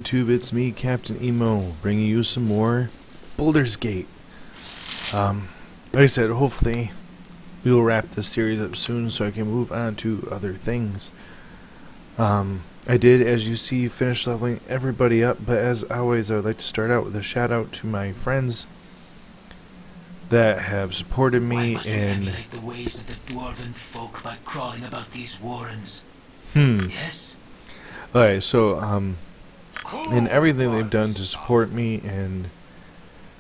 YouTube, it's me, Captain Emo, bringing you some more Baldur's Gate. Like I said, hopefully we will wrap this series up soon so I can move on to other things. I did, as you see, finish leveling everybody up, but as always, I would like to start out with a shout out to my friends that have supported me in the ways of the dwarven folk by crawling about these warrens. Yes. Alright, so and everything they've done to support me and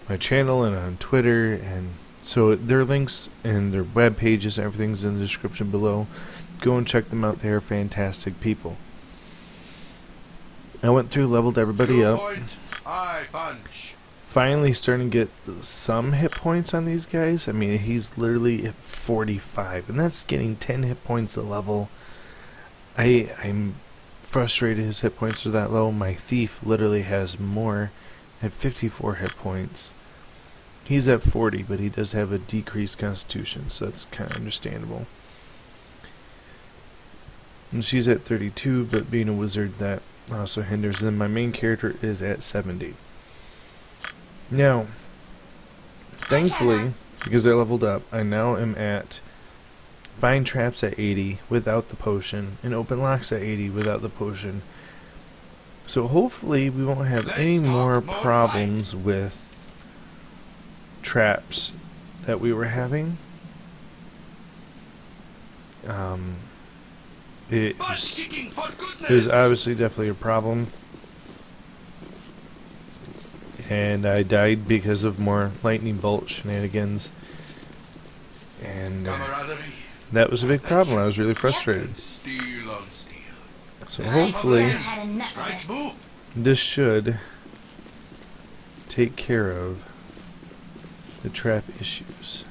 my channel and on Twitter, and so their links and their web pages, everything's in the description below. Go and check them out. They're fantastic people. I went through, leveled everybody up. Finally starting to get some hit points on these guys. I mean, he's literally at 45, and that's getting 10 hit points a level. I'm frustrated his hit points are that low. My thief literally has more at 54 hit points. He's at 40, but he does have a decreased constitution, so that's kind of understandable. And she's at 32, but being a wizard that also hinders. And then my main character is at 70. Now, thankfully, because I leveled up, I now am at Find Traps at 80 without the potion, and Open Locks at 80 without the potion. So hopefully we won't have any more problems with traps that we were having. It is obviously definitely a problem, and I died because of more lightning bolt shenanigans, and that was a big problem. I was really frustrated. So hopefully this should take care of the trap issues.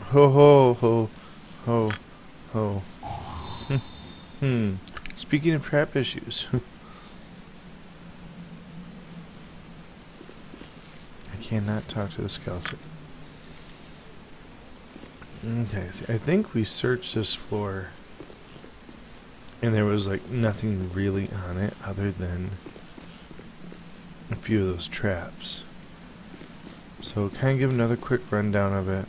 Ho ho ho ho ho. Speaking of trap issues, I cannot talk to the skeleton. Okay, see, I think we searched this floor and there was like nothing really on it other than a few of those traps. So kind of give another quick rundown of it.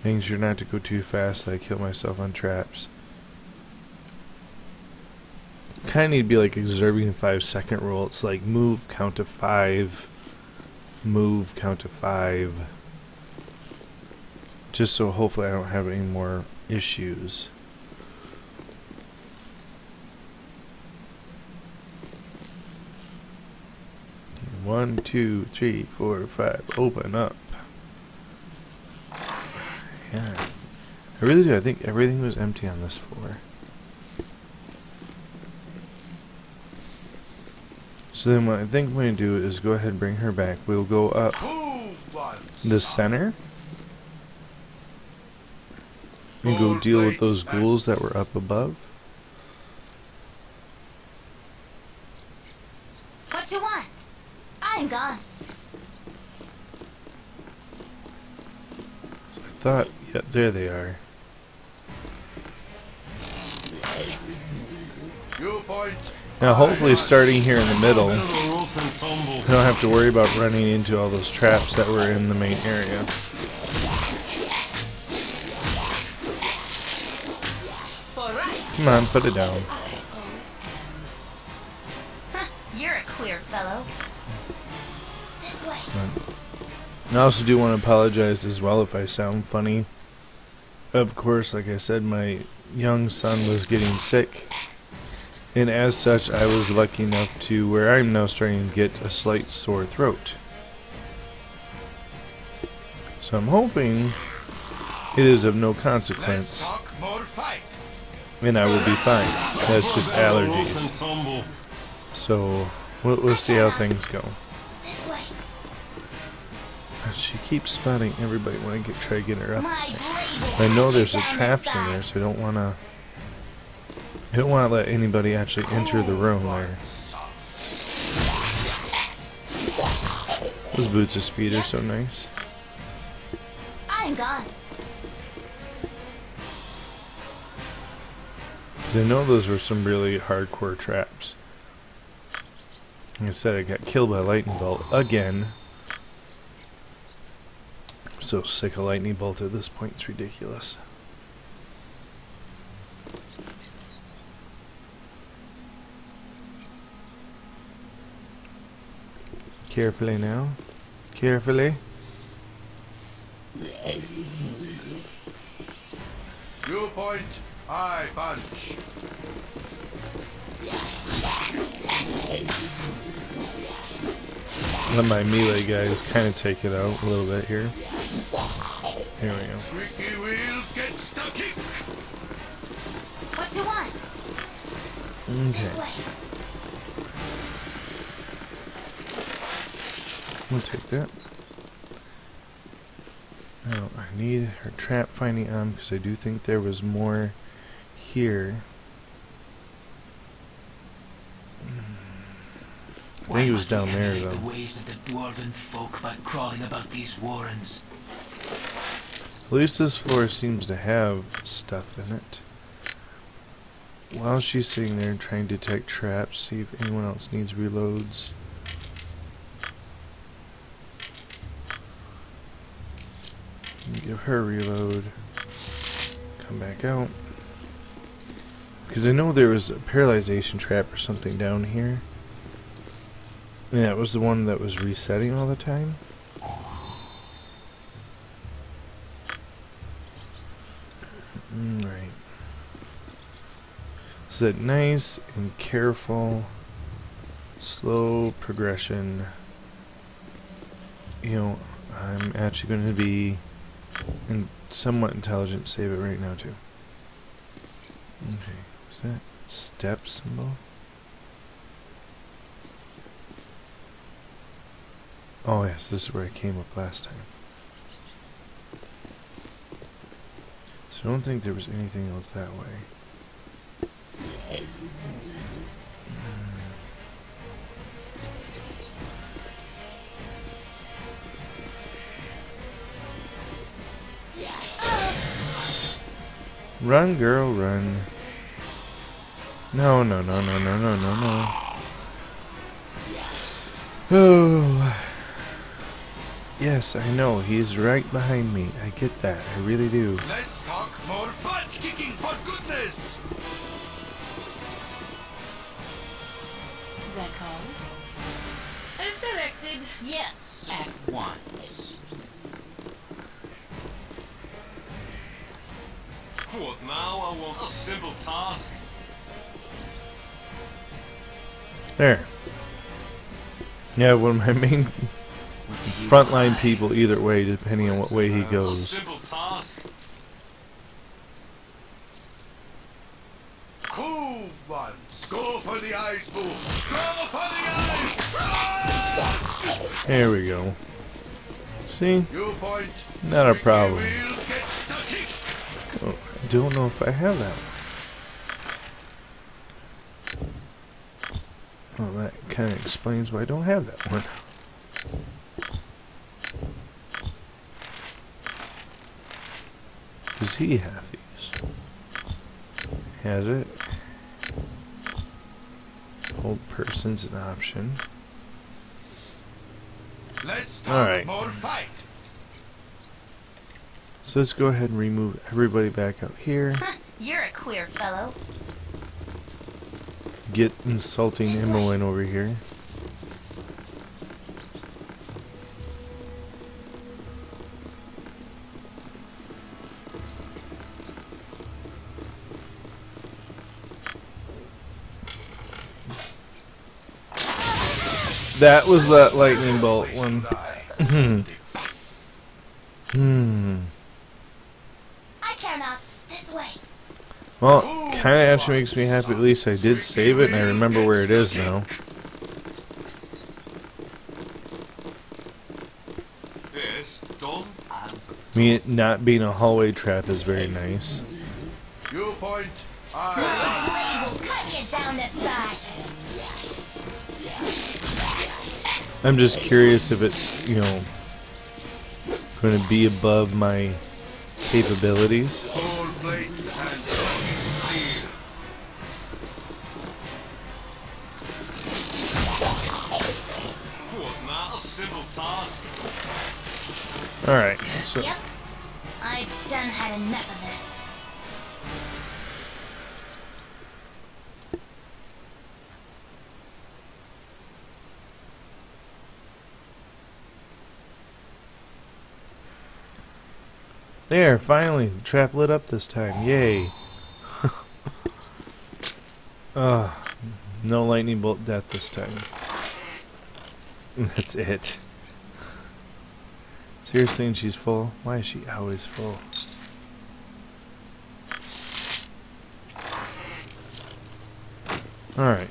Making sure not to go too fast so I kill myself on traps. Kind of need to be like observing 5-second rule. It's like move, count to 5, move, count to 5. Just so hopefully I don't have any more issues. One, 2, 3, 4, 5. Open up. Yeah, I really do. I think everything was empty on this floor. So then what I think I'm going to do is go ahead and bring her back. We'll go up the center and go deal with those ghouls that were up above. What you want? I'm gone. So I thought, yeah, there they are. Now hopefully starting here in the middle, I don't have to worry about running into all those traps that were in the main area. Come on, put it down. You're a queer fellow. This way. And I also do want to apologize as well if I sound funny. Of course, like I said, my young son was getting sick, and as such I was lucky enough to where I'm now starting to get a slight sore throat. So I'm hoping it is of no consequence and I will be fine. That's just allergies. So we'll see how things go. She keeps spotting everybody when I try to get her up. I know there's traps in there, so I don't want to let anybody actually enter the room there. Those boots of speed are so nice. I'm gone. 'Cause I know those were some really hardcore traps. Like I said, I got killed by a lightning bolt again. I'm so sick of lightning bolt at this point, it's ridiculous. Carefully now. Carefully. You point, I punch. Let my melee guys kind of take it out a little bit here. Here we go. Squeaky wheel gets the kick. What you want? This Okay, way. we'll take that. Now, I need her trap finding on because I do think there was more here. I think it was down there, The though. ways of the dwarven folk by crawling about these warrens. At least this floor seems to have stuff in it. While she's sitting there trying to detect traps, see if anyone else needs reloads. Give her a reload. Come back out. Because I know there was a paralyzation trap or something down here. And that was the one that was resetting all the time. Alright. So nice and careful, slow progression. You know, I'm actually going to be somewhat intelligent. Save it right now too. Okay, is that step symbol? Oh yes, this is where I came up last time. So I don't think there was anything else that way. Run, girl, run. No, no, no, no, no, no, no, no. Oh. Yes, I know. He's right behind me. I get that. I really do. Let's talk more butt kicking for goodness. Is that called? As directed. Yes, at once. What now? I want a simple task. There. Yeah, one of my main frontline people either way, depending on what way he A goes. simple task. Cool ones. Go for the eyes, boo. Go for the eyes. There we go. See? You point. Not a Squeaky problem. wheel gets the kick. Oh, I don't know if I have that one. Well, that kind of explains why I don't have that one. Does he have these? Has it? Hold person's an option. Let's All talk right. more fight. So let's go ahead and remove everybody back out here. You're a queer fellow. Get insulting ammo in over here. That was that lightning bolt one. I care not. This way. Well, kind of actually makes me happy. At least I did save it, and I remember where it is now. Yes, done. Me not being a hallway trap is very nice. You point. My blade will cut you down to size. I'm just curious if it's, you know, going to be above my capabilities. Cold plate and steel. simple task. Alright, so Yep. I've done had enough of this. there, finally, the trap lit up this time. Yay. No lightning bolt death this time. That's it. Seriously, and she's full? Why is she always full? Alright.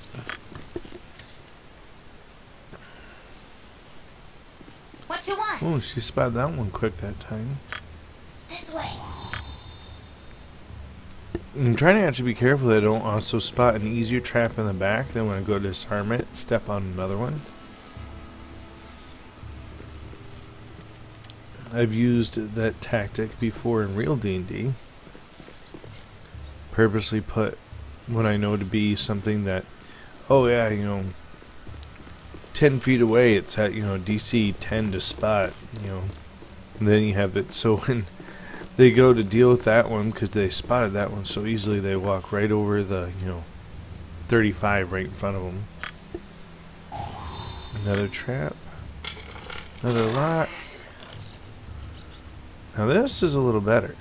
What you want? Oh, she spotted that one quick that time. This way. I'm trying to actually be careful that I don't also spot an easier trap in the back, then when I go to disarm it, step on another one. I've used that tactic before in real D&D. Purposely put what I know to be something that, oh yeah, you know, 10 feet away it's at, you know, DC 10 to spot, you know. And then you have it so when they go to deal with that one, because they spotted that one so easily, they walk right over the, you know, 35 right in front of them. Another trap. Another lock. Now this is a little better.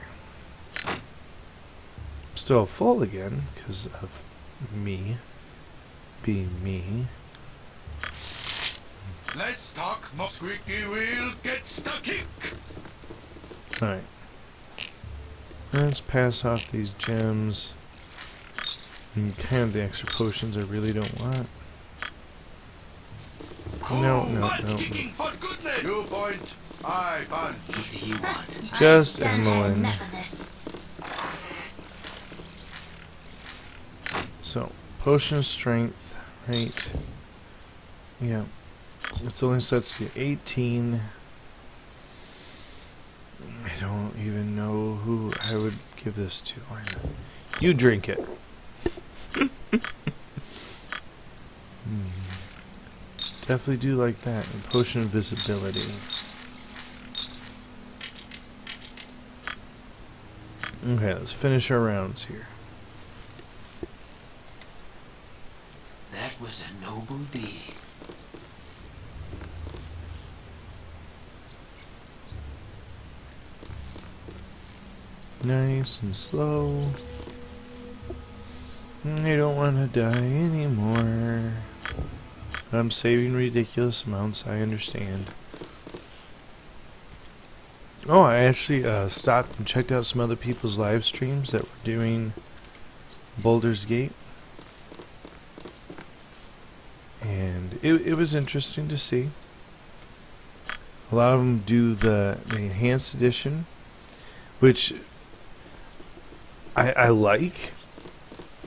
Still full again because of me being me. Less talk, more squeaky wheel gets the kick. Alright. Let's pass off these gems. And kind of the extra potions I really don't want. No. Kicking for goodness. You point, I punch. What do you want? Just I've done had Emmeline. enough of this. So, potion of strength, right? Yeah. This only sets you 18. I don't even know who I would give this to. You drink it. Definitely do like that. And potion of visibility. Okay, let's finish our rounds here. That was a noble deed. Nice and slow. I don't want to die anymore. I'm saving ridiculous amounts, I understand. Oh, I actually stopped and checked out some other people's live streams that were doing Baldur's Gate. And it was interesting to see. A lot of them do the enhanced edition, which I like,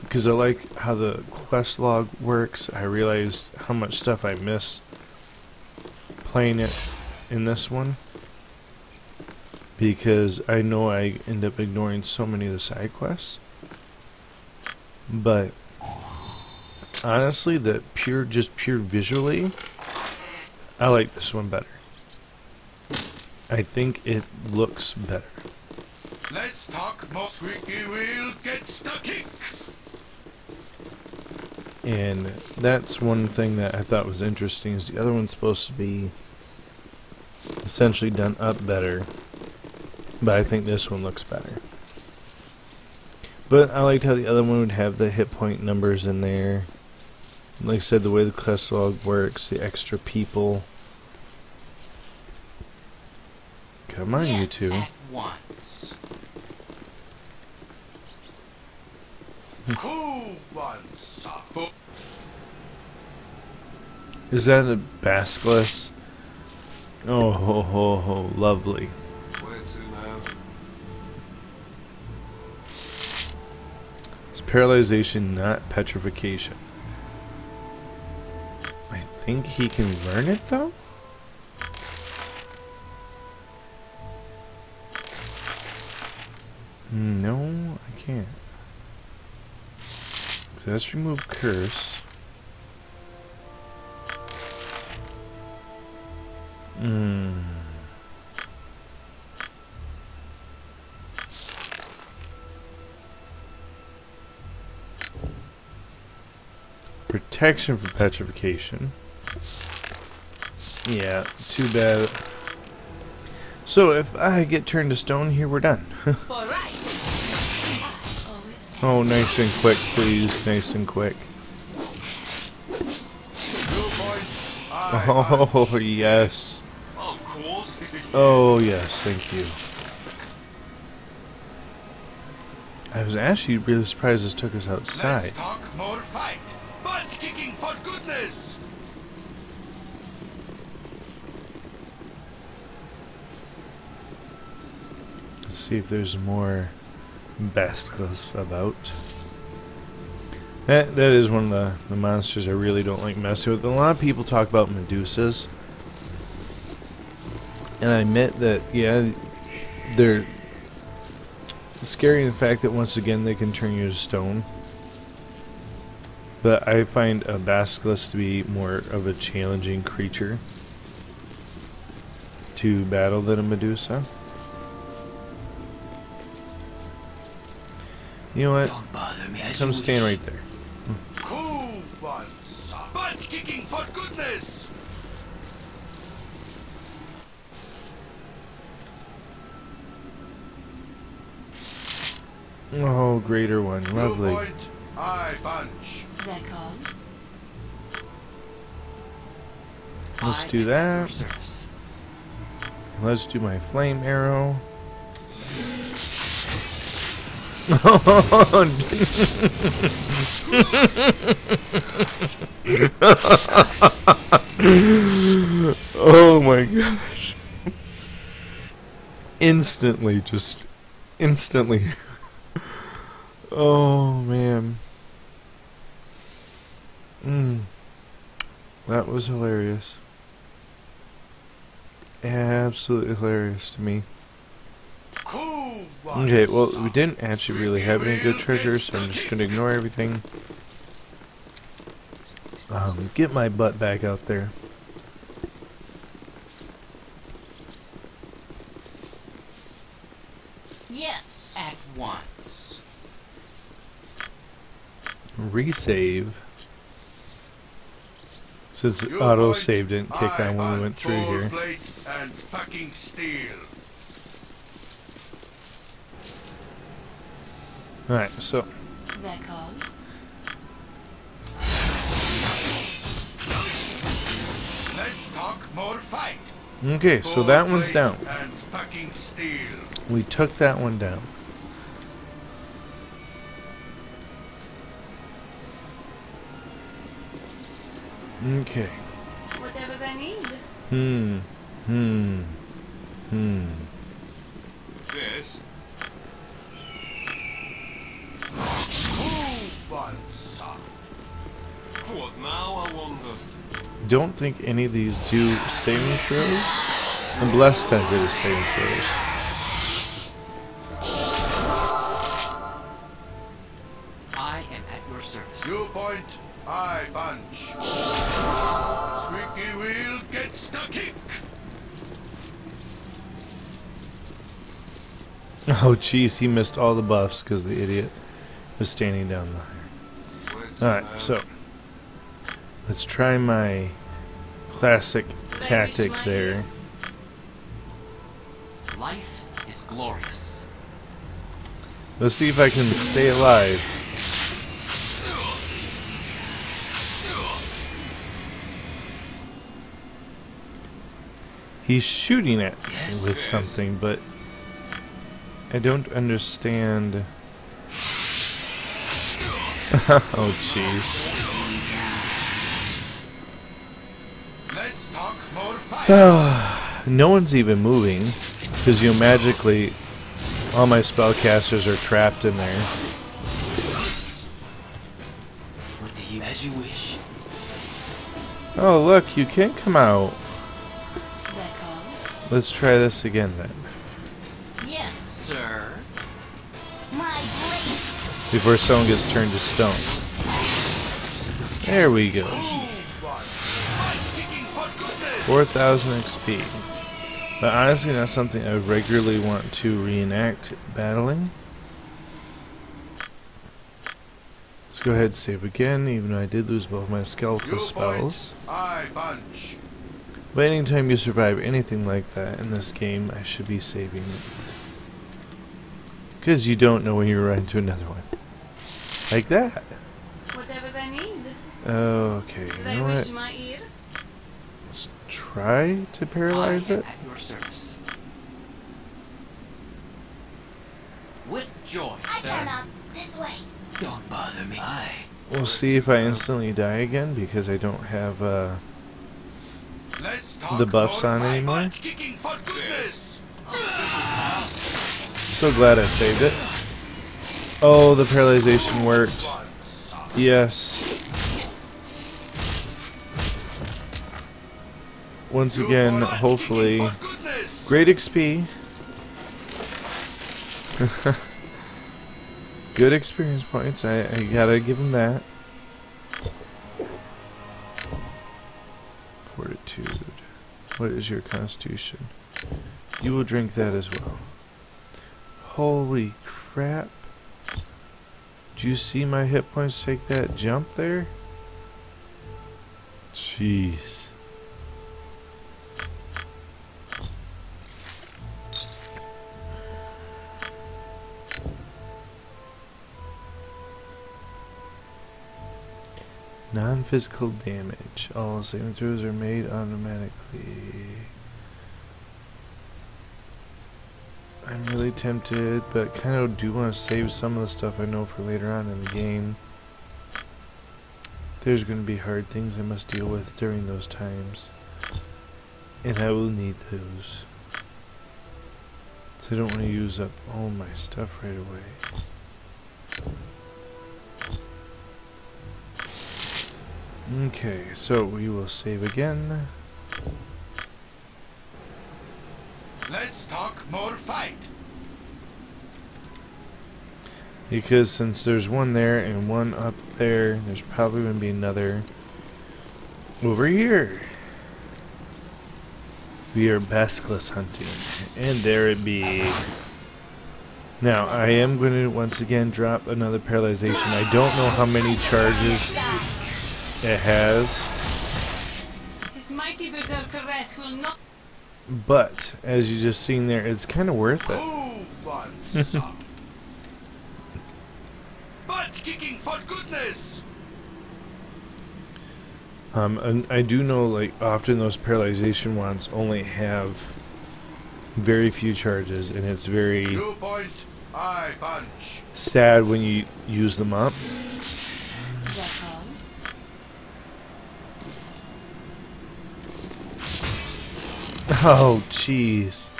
because I like how the quest log works. I realized how much stuff I miss playing it in this one, because I know I end up ignoring so many of the side quests. But honestly, just pure visually, I like this one better. I think it looks better. Less talk, more squeaky wheel gets the kick. And that's one thing that I thought was interesting, is the other one's supposed to be essentially done up better, but I think this one looks better. But I liked how the other one would have the hit point numbers in there. Like I said, the way the quest log works, the extra people. Come on, you two. At once. Who wants a Is that a basilisk? Oh, ho, ho, ho, lovely. Where to now? It's paralyzation, not petrification. I think he can learn it, though? No, I can't. So let's remove curse. Protection from petrification. Yeah, too bad. So if I get turned to stone here, we're done. All right. Oh, nice and quick, please. Nice and quick. Oh, yes. Of course. Oh, yes, thank you. I was actually really surprised this took us outside. Let's talk more fight. Butt kicking for goodness. Let's see if there's more basilisks about. That is one of the monsters I really don't like messing with. A lot of people talk about Medusas. And I admit that, yeah, they're scary in the fact that once again they can turn you to stone. But I find a basilisk to be more of a challenging creature to battle than a Medusa. You know what? Don't bother me as Come you stand wish. right there. Cool ones. Butt kicking for goodness. Oh, greater one. Lovely. You point, I punch. D'accord. Let's I do am at your that. service. Let's do my flame arrow. Oh my gosh. Instantly, just instantly. Oh man. That was hilarious. Absolutely hilarious to me. Cool ones. Okay, well, we didn't actually really have any good treasures, so I'm just gonna ignore everything. Get my butt back out there. Yes, at once. Resave. Since You auto point, save didn't kick I on when we hunt went through full here. plate and fucking steel. Alright, so D'accord. Let's talk more fight. okay, so Full that one's plate down. And fucking steel. We took that one down. Okay. Whatever they need. Yes. Cool ones. What now, I wonder? Don't think any of these do saving throws. I'm blessed to do the saving throws. I am at your service. You point, I punch. Squeaky wheel gets the kick. Oh jeez, he missed all the buffs because the idiot was standing down there. Where to Alright, now? so let's try my classic tactic there. Life is glorious. Let's see if I can stay alive. He's shooting at me Yes, with yes. something, but I don't understand. Oh jeez. Let's talk more fight. No one's even moving because you know, magically all my spellcasters are trapped in there. What do you as you wish? Oh look, you can come out. D'accord. Let's try this again then. Yes, sir. My blade. Before someone gets turned to stone. There we go. Cool ones. Butt kicking for goodness. 4,000 XP. But honestly, not something I regularly want to reenact battling. Let's go ahead and save again, even though I did lose both my skeletal spells. Aye, Bunch. But anytime you survive anything like that in this game, I should be saving. Because you don't know when you run into another one. Like that. Whatever they need. Okay, Do you they know wish what? my ear? Let's try to paralyze I am it. at your service. With joy, I sir. cannot. This way. Don't bother me. Aye. We'll see if I instantly die again because I don't have Let's talk the buffs more on fight anymore. butt kicking for goodness. So glad I saved it. Oh, the paralyzation worked. Yes. Once again, hopefully, great XP. Good experience points. I gotta give him that. Fortitude. What is your constitution? You will drink that as well. Holy crap. Did you see my hit points take that jump there? Jeez. Non-physical damage. All saving throws are made automatically. I'm really tempted, but kind of do want to save some of the stuff I know for later on in the game. There's going to be hard things I must deal with during those times. And I will need those. So I don't want to use up all my stuff right away. Okay, so we will save again. Let's talk more fight. Because since there's one there and one up there, there's probably going to be another over here. We are basilisk hunting. And there it be. Now, I am going to once again drop another paralyzation. I don't know how many charges it has. His mighty berserker wrath will not. But, as you just seen there, it's kind of worth it. Who wants some? Butt kicking for goodness. And I do know, like, often those paralyzation wands only have very few charges, and it's very 2 point. Aye, Bunch. sad when you use them up. That's all. Oh, jeez.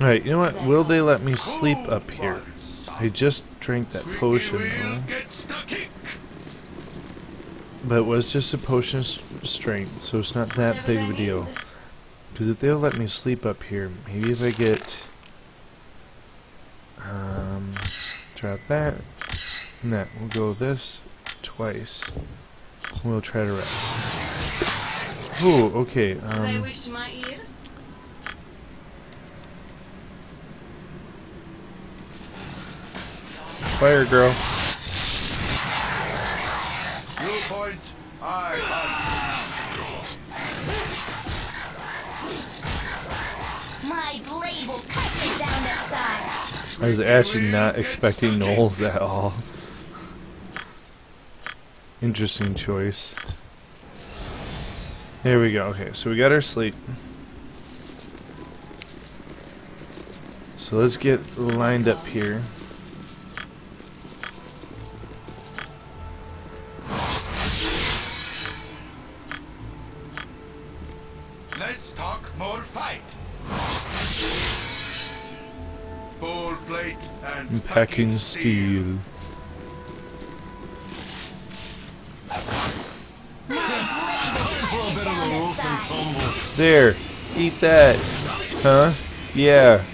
Alright, you know what? Will they let me sleep up here? I just drank that potion, though. Gets the kick. But it was just a potion of strength, so it's not that big of a deal. Because if they'll let me sleep up here, maybe if I get... drop that. And that. We'll go this twice. We'll try to rest. Ooh, okay. Do they wish my ear? Fire girl. 2 point. Aye, My blade will cut you down to size. I was actually not expecting Knowles at all. Interesting choice. There we go. Okay, so we got our sleep. So let's get lined up here. Let's talk more fight. Full plate and Packing steel. There. Eat that. Huh? Yeah.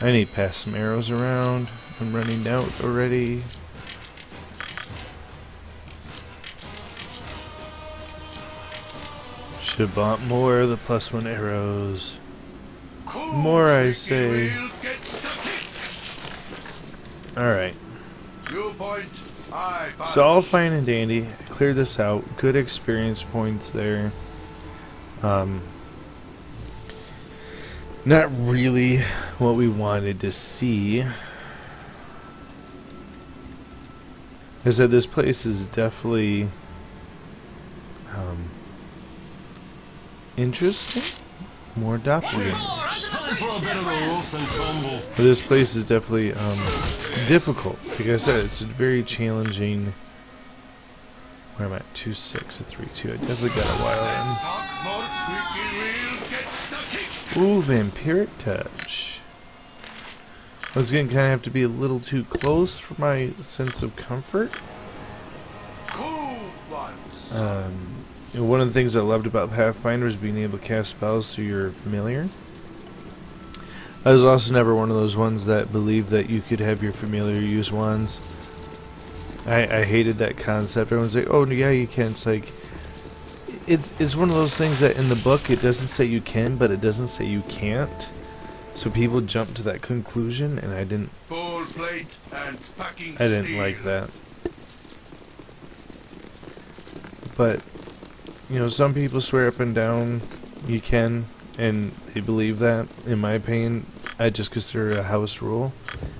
I need to pass some arrows around. I'm running out already. Should have bought more of the +1 arrows. More, I say. Alright. So all fine and dandy. Cleared this out. Good experience points there. Not really what we wanted to see. I said this place is definitely interesting. More doppelgangers. Time for a bit of a rough and tumble. But this place is definitely difficult. Like I said, it's a very challenging. Where am I? 2-6 at 3-2. I definitely got a while in. Ooh, vampiric touch. I was gonna kind of have to be a little too close for my sense of comfort. One of the things I loved about Pathfinder is being able to cast spells through your familiar. I was also never one of those ones that believed that you could have your familiar use wands. I hated that concept. Everyone's like, oh yeah, you can. It's like, it's one of those things that in the book it doesn't say you can, but it doesn't say you can't. So people jump to that conclusion, and I didn't like that. But you know, some people swear up and down you can, and they believe that. In my opinion, I just consider it a house rule.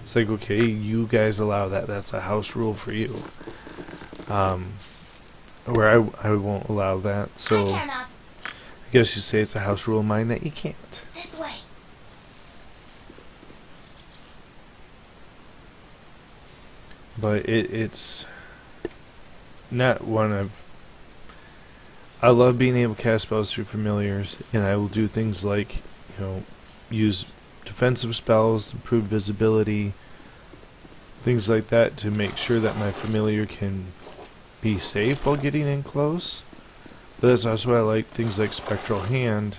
It's like, okay, you guys allow that. That's a house rule for you. Where I won't allow that. So I guess you say it's a house rule of mine that you can't. This way. But it's not one of. I love being able to cast spells through familiars, and I will do things like, you know, use defensive spells, improve visibility, things like that to make sure that my familiar can be safe while getting in close. But that's also why I like things like Spectral Hand.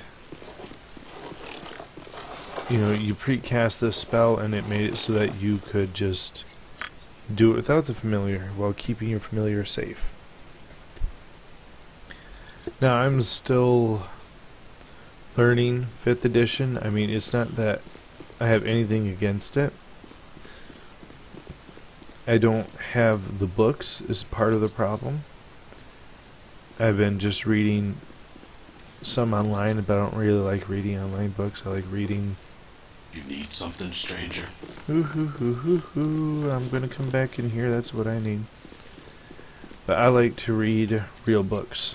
You know, you pre-cast this spell and it made it so that you could just do it without the familiar while keeping your familiar safe. Now, I'm still learning 5th edition. I mean, it's not that I have anything against it. I don't have the books is part of the problem. I've been just reading some online, but I don't really like reading online books. I like reading. You need something, stranger. I'm gonna come back in here. That's what I need. But I like to read real books.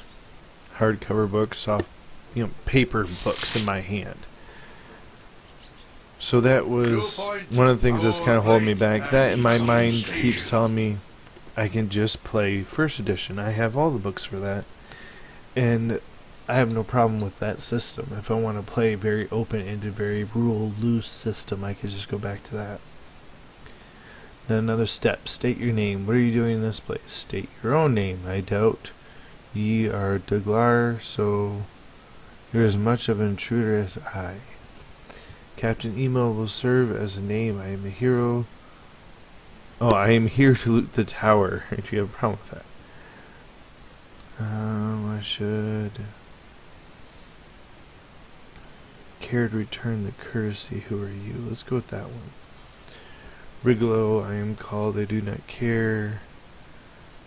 Hardcover books, soft, you know, paper books in my hand. So that was one of the things that's kind of holding me back. That in my mind keeps telling me I can just play 1st edition. I have all the books for that. And I have no problem with that system. If I want to play a very open-ended, very rule loose system, I could just go back to that. Then another step. State your name. What are you doing in this place? State your own name. I doubt ye are Douglar, so you're as much of an intruder as I. Captain Emo will serve as a name. I am a hero. Oh, I am here to loot the tower. If you have a problem with that. I should care to return the courtesy. Who are you? Let's go with that one. Rigolo, I am called. I do not care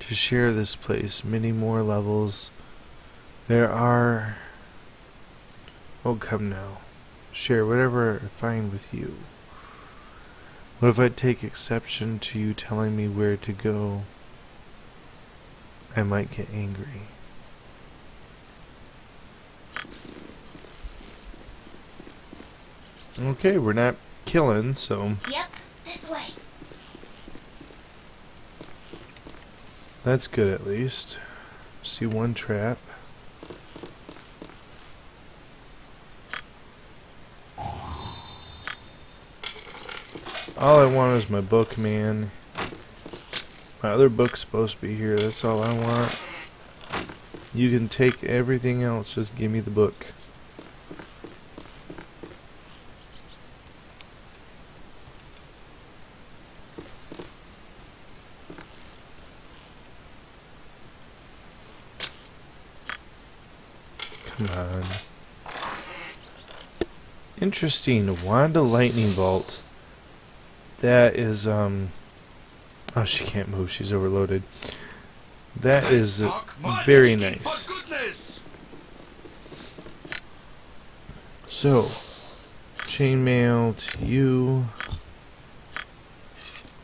to share this place. Many more levels. There are. Oh, come now. Share whatever I find with you. What if I take exception to you telling me where to go? I might get angry. Okay, we're not killing, so Yep, this way. that's good at least. See one trap. All I want is my book, man. My other book's supposed to be here. That's all I want. You can take everything else. Just give me the book. Come on. Interesting. Wanda Lightning Bolt. That is, oh, she can't move. She's overloaded. That is very nice. So, chainmail to you.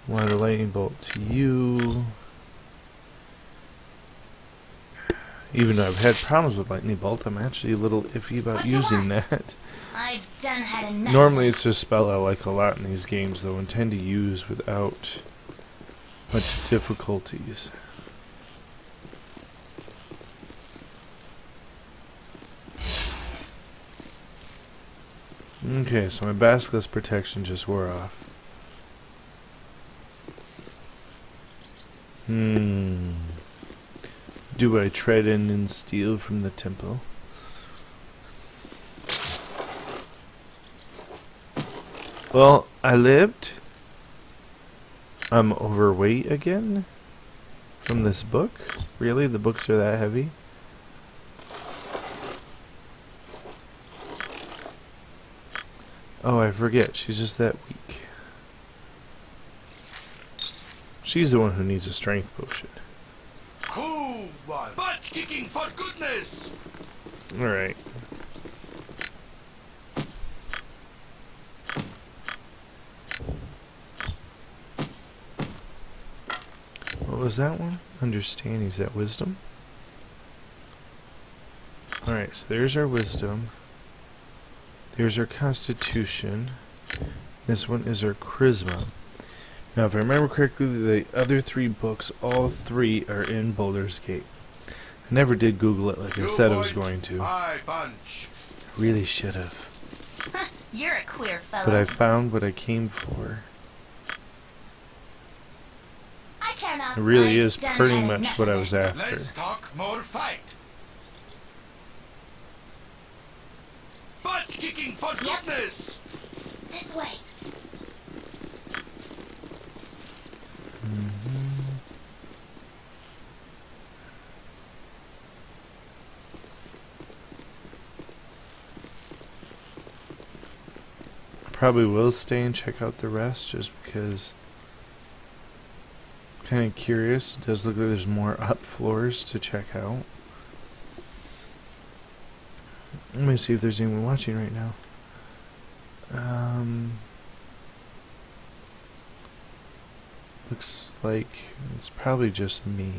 Wanda Lightning Bolt to you. Even though I've had problems with Lightning Bolt, I'm actually a little iffy about using that. I've done had enough. Normally it's a spell I like a lot in these games, though, and tend to use without much difficulties. Okay, so my basilisk protection just wore off. Do I tread in and steal from the temple? Well, I lived. I'm overweight again? From this book? Really? The books are that heavy? Oh, I forget. She's just that weak. She's the one who needs a strength potion. Cool one. Butt kicking for goodness. Alright. What was that one? Understanding. Is that wisdom? Alright, so there's our wisdom. There's our constitution. This one is our charisma. Now, if I remember correctly, the other three books, all three are in Baldur's Gate. I never did Google it like I said I was going to. Really should have. You're a queer fellow. But I found what I came for. I care not. It really I've is done pretty had much enough what of I was this. after. Let's talk more fight. Butt kicking for goodness. This way. Probably will stay and check out the rest just because I'm kind of curious. It does look like there's more up floors to check out. Let me see if there's anyone watching right now. Looks like it's probably just me.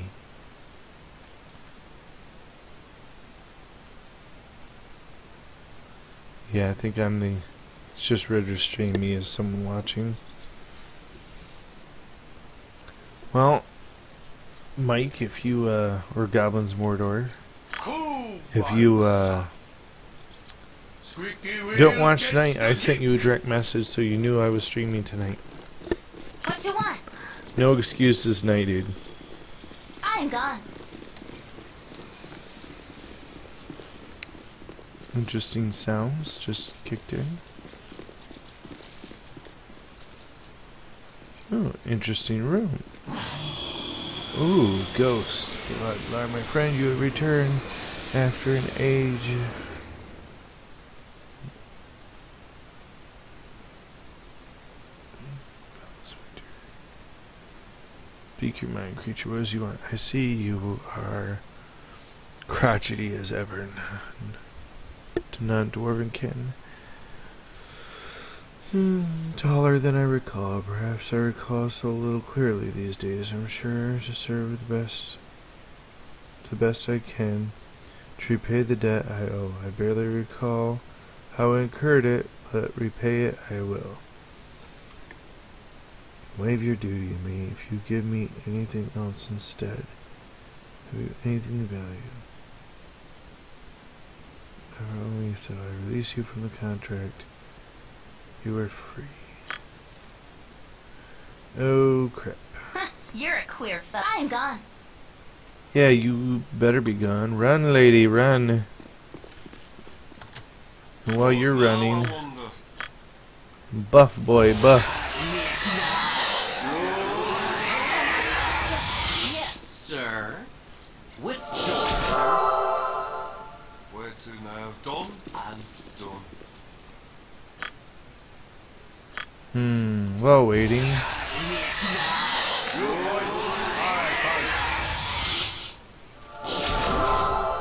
Yeah, I think I'm the... It's just registering me as someone watching. Well, Mike, if you, or Goblins Mordor, if you, don't watch tonight, I sent you a direct message so you knew I was streaming tonight. What you want? No excuses tonight, dude. I'm gone. Interesting sounds just kicked in. Oh, interesting room. Ooh, ghost. My friend, you have returned after an age. Speak your mind, creature. What as you want. I see you are crotchety as ever, to non-dwarven kin. Taller than I recall. Perhaps I recall so little clearly these days. I'm sure to serve the best I can, to repay the debt I owe. I barely recall how I incurred it, but repay it I will. Waive your duty to me if you give me anything else instead. Anything of value. Only so I release you from the contract. You are free. Oh crap. You're a queer fellow. I'm gone. Yeah, you better be gone. Run, lady, run. And while you're running, buff boy, buff. Yes, sir. With joy, sir. Where to While waiting.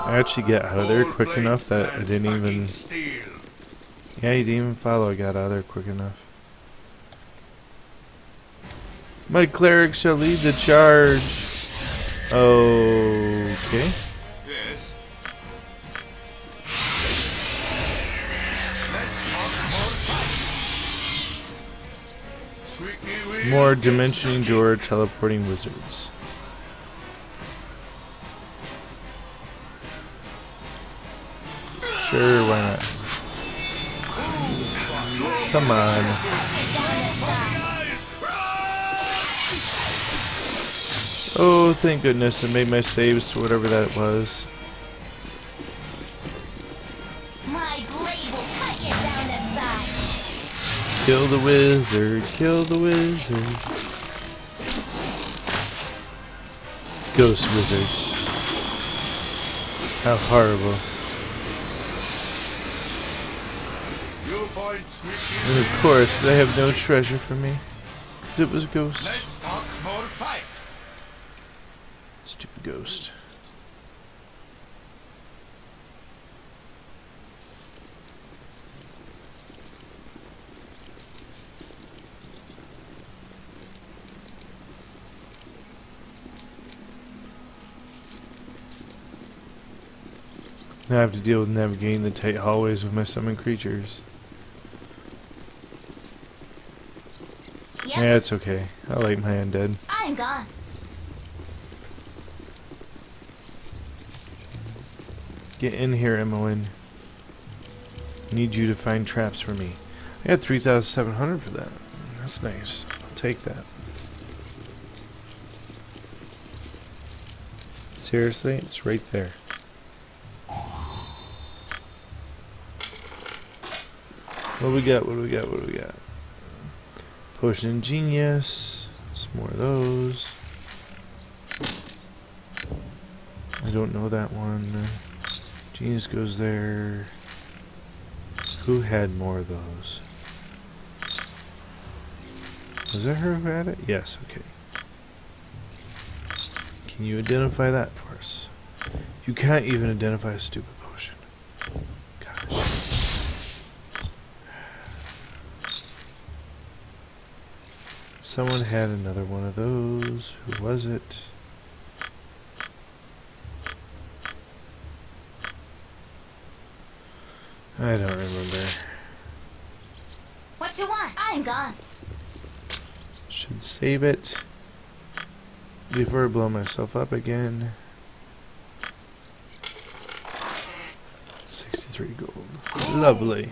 I actually got out of there quick enough that I didn't even... Yeah, you didn't even follow. I got out of there quick enough. My cleric shall lead the charge. Okay. Yes. More dimensioning door teleporting wizards. Sure, why not? Come on. Oh, thank goodness I made my saves to whatever that was. My blade will cut you down to size. Kill the wizard, kill the wizard. Ghost wizards. How horrible. And of course, they have no treasure for me. 'Cause it was a ghost. Let's talk more fight. Stupid ghost. Now I have to deal with navigating the tight hallways with my summoned creatures. Yep, Yeah, it's okay. I like my undead. I'm gone. Get in here, Emmeline. Need you to find traps for me. I got 3,700 for that. That's nice. I'll take that. Seriously, it's right there. What do we got? What do we got? What do we got? Potion Genius. Some more of those. I don't know that one. Genius goes there. Who had more of those? Was that her who had it? Yes, okay. Can you identify that for us? You can't even identify a stupid potion. Gosh. Someone had another one of those. Who was it? I don't remember. What you want? I'm gone. Should save it before I blow myself up again. 63 gold. Lovely.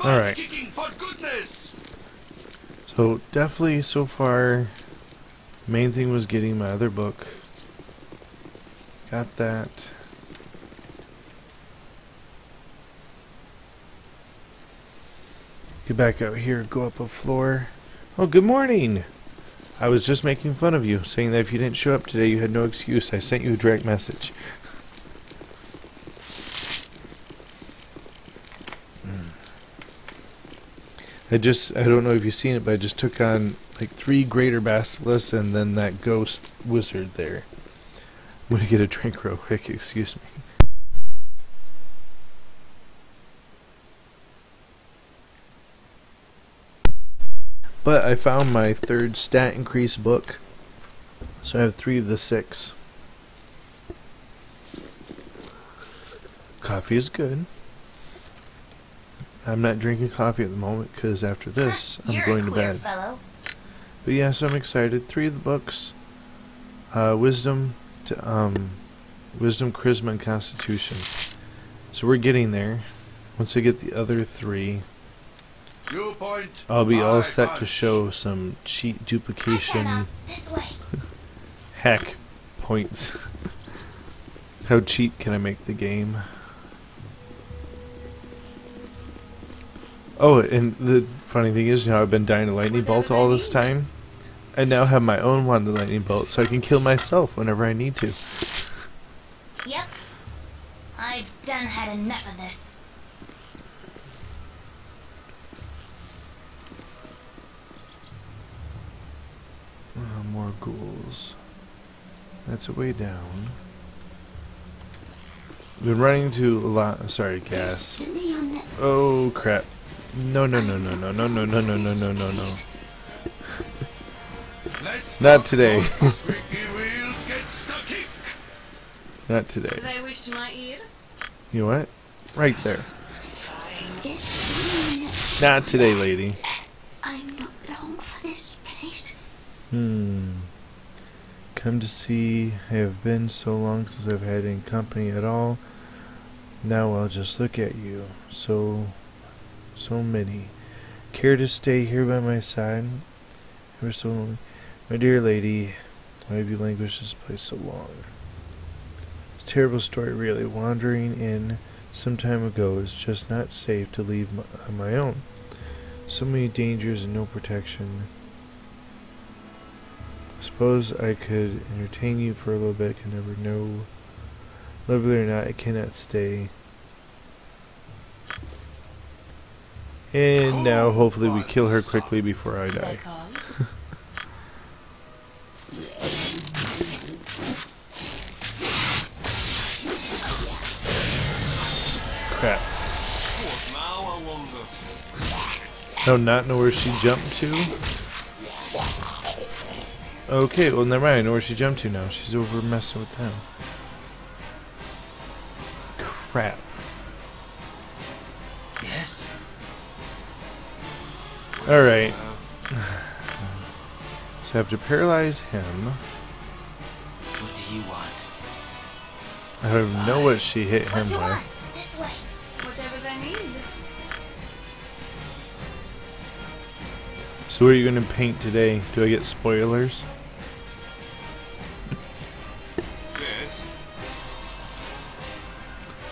Alright. So definitely so far, main thing was getting my other book. Got that. Get back out here, go up a floor. Oh, good morning! I was just making fun of you, saying that if you didn't show up today, you had no excuse. I sent you a direct message. I don't know if you've seen it, but I just took on like 3 greater basilisks and then that ghost wizard there. I'm gonna get a drink real quick, excuse me. But I found my 3rd stat increase book, so I have 3 of the 6. Coffee is good. I'm not drinking coffee at the moment because after this I'm You're going a to queer bed. fellow. But yeah, so I'm excited. 3 of the books: Wisdom, Wisdom, Charisma, and Constitution. So we're getting there. Once I get the other 3, I'll be all set to show some cheat duplication This way. hack points. How cheap can I make the game? Oh, and the funny thing is, I've been dying a lightning bolt all this time. I now have my own one, the lightning bolt, so I can kill myself whenever I need to. Yep. I've done had enough of this. ghouls. That's a way down. Been running into a lot. Sorry, gas. Oh crap! No! No! No! No! No! No! No! No! No! No! No! No! No! Not today. Squeaky wheel gets the kick. Not today. Do they wish my ear? You know what? Right there. Not today, lady. I'm not long for this place. Come to see. I have been so long since I've had any company at all. Now I'll just look at you. So many. Care to stay here by my side? Ever so lonely. My dear lady, why have you languished this place so long? It's a terrible story, really. Wandering in some time ago is just not safe to leave on my own. So many dangers and no protection. Suppose I could entertain you for a little bit. I can never know. Lovely or not, I cannot stay. And now, hopefully, we kill her quickly before I die. Crap. No, not know where she jumped to. Okay, well, never mind. I know where she jumped to now. She's over messing with them. Crap. Yes. Alright. So I have to paralyze him. What do you want? I don't even know what she hit him What you want? with. This way. Whatever they need. So what are you going to paint today? Do I get spoilers? Yes.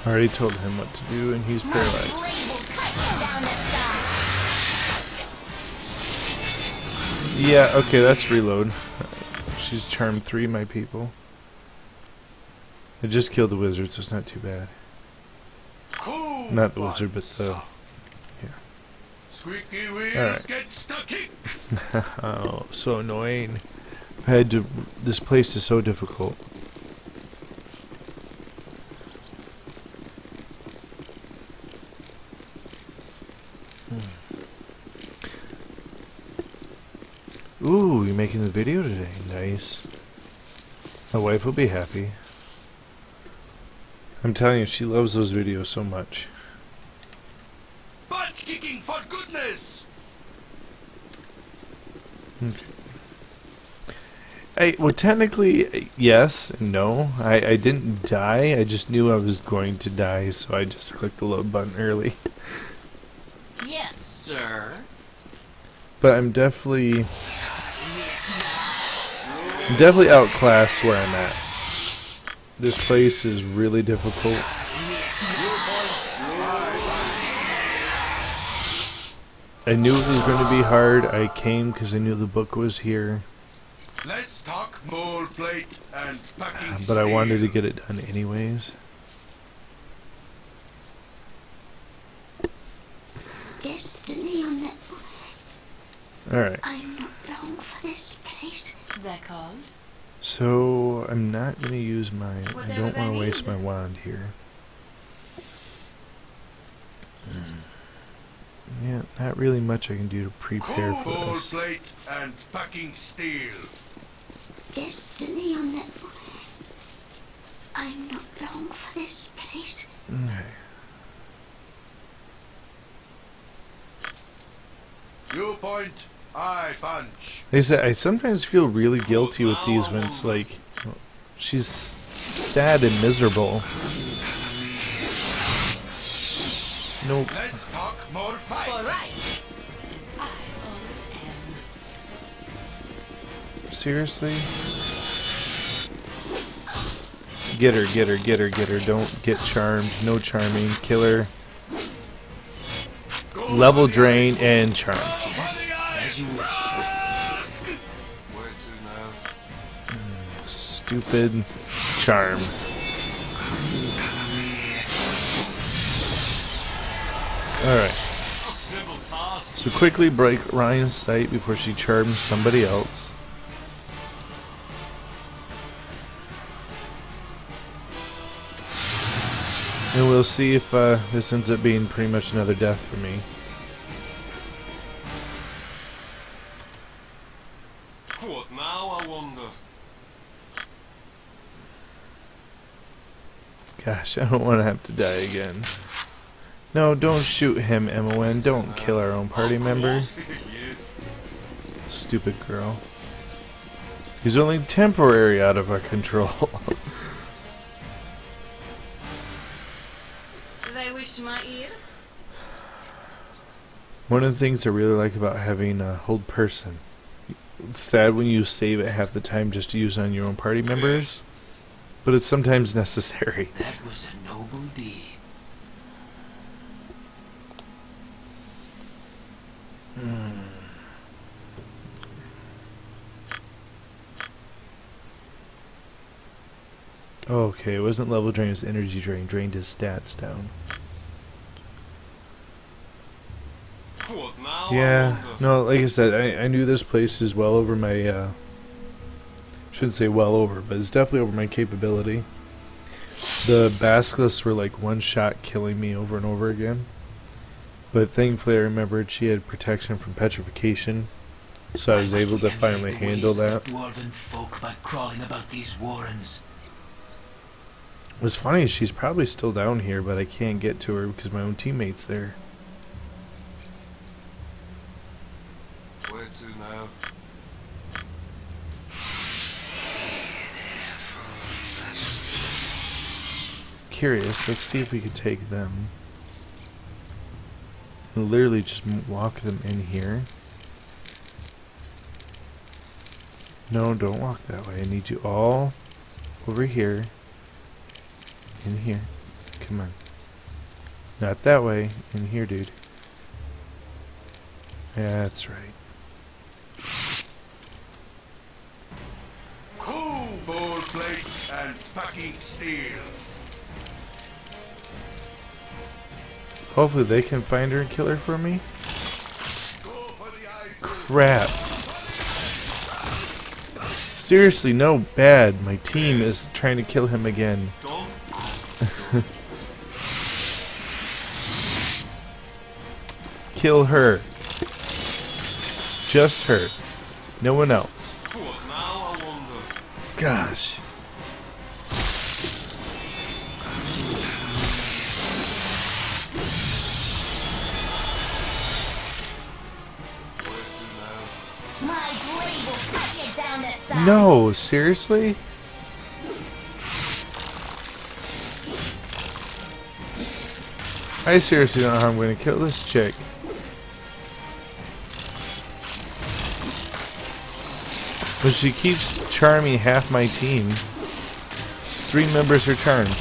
I already told him what to do and he's My paralyzed. blade will cut you down the side. Yeah, okay, that's reload. She's charmed 3 my people. I just killed the wizard, so it's not too bad. Cool Not the wizard, but bunch. the... Squeaky wheel Alright. gets the kick. Oh, so annoying. I've had to... This place is so difficult. Ooh, you're making the video today. Nice. My wife will be happy. I'm telling you, she loves those videos so much. Butt kicking for goodness. Well, technically, yes and no. I didn't die. I just knew I was going to die, so I just clicked the load button early. Yes, sir. But I'm definitely outclassed where I'm at. This place is really difficult. I knew it was going to be hard. I came because I knew the book was here. Let's talk mold plate and packing But I wanted to steel. get it done anyways. Destiny on it. Alright. I'm not long for this place. They're called. So, I'm not going to use my... I Whatever don't they want to waste need. my wand here. Yeah, not really much I can do to prepare for Mold this. plate and packing steel. Destiny on it. I'm not long for this place. Okay. You point, I punch. Like I said, I sometimes feel really guilty with these when it's like... She's sad and miserable. Nope. Let's talk more fight. Alright. I always am. Seriously? Get her, get her, get her, get her. Don't get charmed. No charming. Kill her. Go Level for the drain ice. and charm. Go for the ice. As you wish. Where to now? Stupid charm. Alright. Simple task. So quickly break Ryan's sight before she charms somebody else. And we'll see if this ends up being pretty much another death for me. What now, I wonder? Gosh, I don't want to have to die again. No, don't shoot him, Emma. Don't kill our own party member. Yeah. Stupid girl. He's only temporary out of our control. They wish my ear. One of the things I really like about having a hold person. It's sad when you save it half the time just to use on your own party members, but it's sometimes necessary. That was a noble deed. Okay, it wasn't level drain, it was energy drain. Drained his stats down. What now, Yeah, I wonder? no, like I said, I knew this place is well over my, shouldn't say well over, but it's definitely over my capability. The basilisks were like one shot killing me over and over again. But thankfully I remembered she had protection from petrification, so I was able to finally handle that. Dwarven folk by crawling about these warrens. What's funny is she's probably still down here, but I can't get to her because my own teammate's there. Where to now? Curious, let's see if we can take them. And literally just walk them in here. No, don't walk that way. I need you all over here. In here. Come on. Not that way. In here, dude. Yeah, that's right. Ball plate and packing steel. Hopefully they can find her and kill her for me. Go for the eyes. Crap. Seriously, no, bad. My team is trying to kill him again. Don't. Kill her. Just her. No one else. What now, I wonder? Gosh. Where to now? My blade will cut you down to size. No, seriously? I seriously don't know how I'm going to kill this chick. But she keeps charming half my team. 3 members are charmed.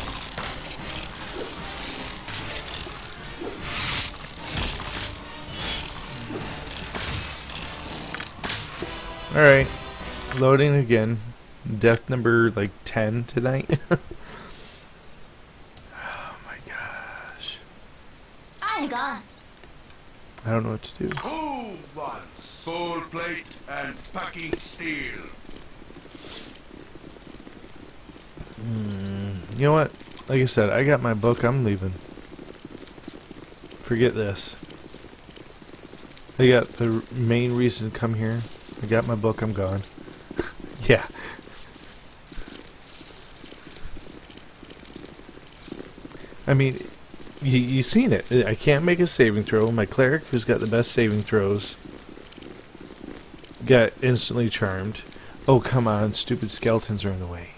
Alright. Loading again. Death number like 10 tonight. Oh my gosh. I'm gone. I don't know what to do. Who wants ball plate and packing steel? You know what? Like I said, I got my book. I'm leaving. Forget this. I got the main reason to come here. I got my book. I'm gone. Yeah. I mean, you seen it. I can't make a saving throw. My cleric, who's got the best saving throws, got instantly charmed. Oh, come on. Stupid skeletons are in the way.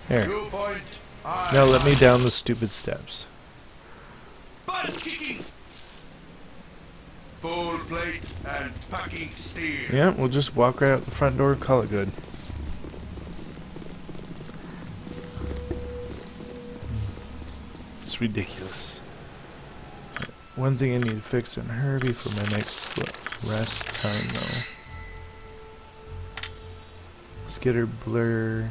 There. 2 point. Now let me down the stupid steps. Butt kicking. Ball plate and packing steel. Yeah, we'll just walk right out the front door and call it good. It's ridiculous. One thing I need to fix in Herbie for my next rest time, though. Let's get her blur.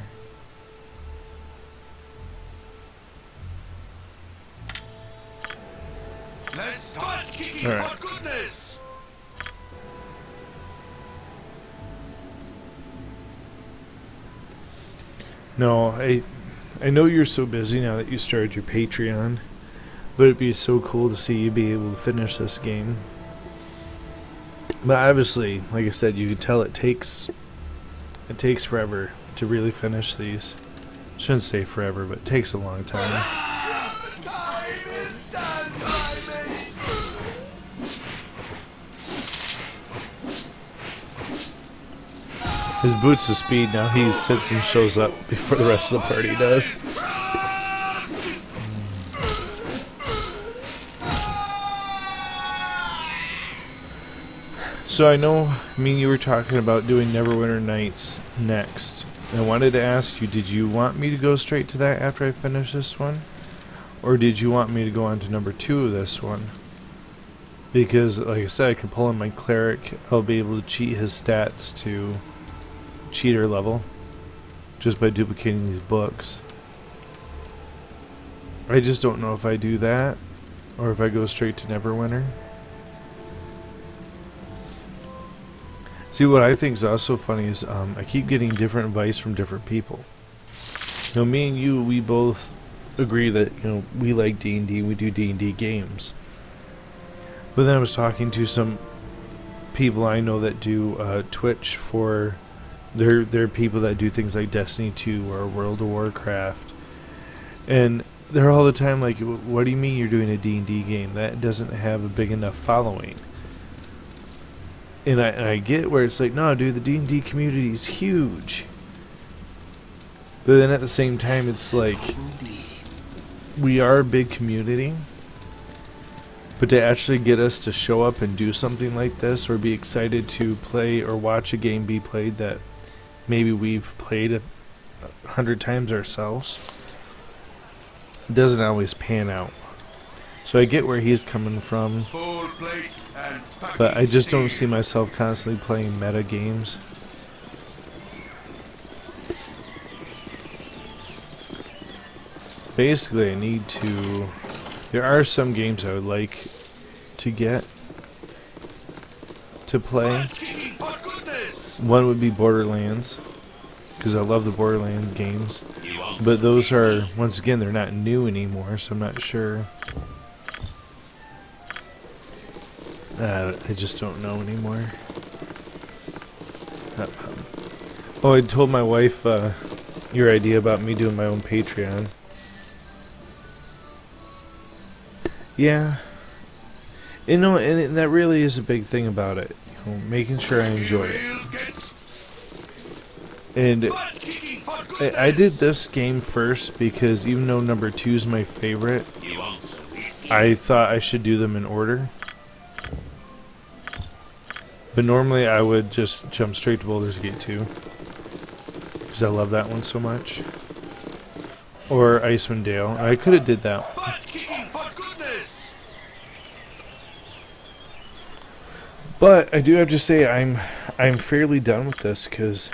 Let's butt kicking All right. for goodness. No, I know you're so busy now that you started your Patreon, but it'd be so cool to see you be able to finish this game. But obviously, like I said, you can tell it takes forever to really finish these. Shouldn't say forever, but it takes a long time. His boots of speed, now he sits and shows up before the rest of the party does. So I know, me and you were talking about doing Neverwinter Nights next. I wanted to ask you, did you want me to go straight to that after I finish this one? Or did you want me to go on to number 2 of this one? Because, like I said, I can pull in my cleric. I'll be able to cheat his stats to cheater level just by duplicating these books. I just don't know if I do that or if I go straight to Neverwinter. See, what I think is also funny is I keep getting different advice from different people. You know, me and you, we both agree that, you know, we like D&D, we do D&D games. But then I was talking to some people I know that do Twitch for they're people that do things like Destiny 2 or World of Warcraft, and they're all the time like, what do you mean you're doing a D&D game? That doesn't have a big enough following. And I get where it's like, no dude, the D&D community is huge. But then at the same time it's like, we are a big community, but to actually get us to show up and do something like this or be excited to play or watch a game be played that maybe we've played 100 times ourselves, it doesn't always pan out. So I get where he's coming from, but I just don't see myself constantly playing meta games. Basically, I need to... There are some games I would like to get to play. One would be Borderlands, because I love the Borderlands games. But those are, once again, they're not new anymore, so I'm not sure. I just don't know anymore. Oh, I told my wife your idea about me doing my own Patreon. Yeah. You know, and that really is a big thing about it. You know, making sure I enjoy it. And I did this game first because even though number 2 is my favorite, I thought I should do them in order. But normally I would just jump straight to Baldur's Gate 2, because I love that one so much. Or Icewind Dale. I could have did that one. But I do have to say I'm fairly done with this, because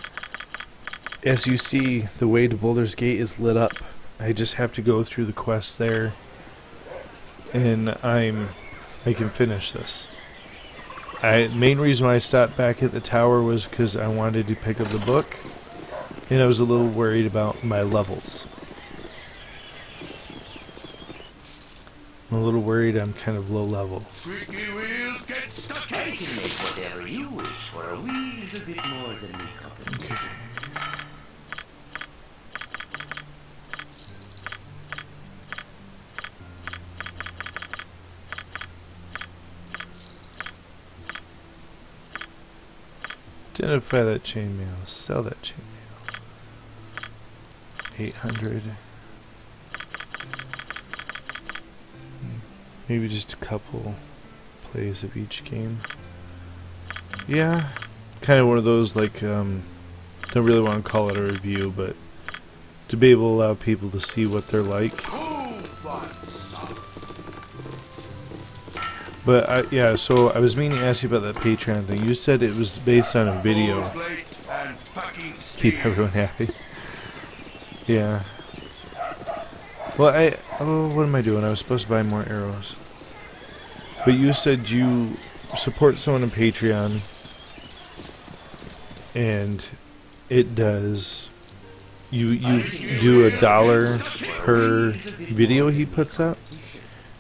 as you see, the way to Baldur's Gate is lit up. I just have to go through the quests there, and I can finish this. Main reason why I stopped back at the tower was because I wanted to pick up the book, and I was a little worried about my levels. I'm a little worried I'm kind of low level. I can make whatever you wish for a wee little bit more than me. Okay. Identify that chainmail. Sell that chainmail. 800. Maybe just a couple plays of each game. Yeah, kind of one of those, like, don't really want to call it a review, but to be able to allow people to see what they're like. But yeah, so I was meaning to ask you about that Patreon thing. You said it was based on a video. Keep everyone happy. Yeah. Well, what am I doing? I was supposed to buy more arrows. But you said you support someone on Patreon, and it does you do $1 per video he puts up.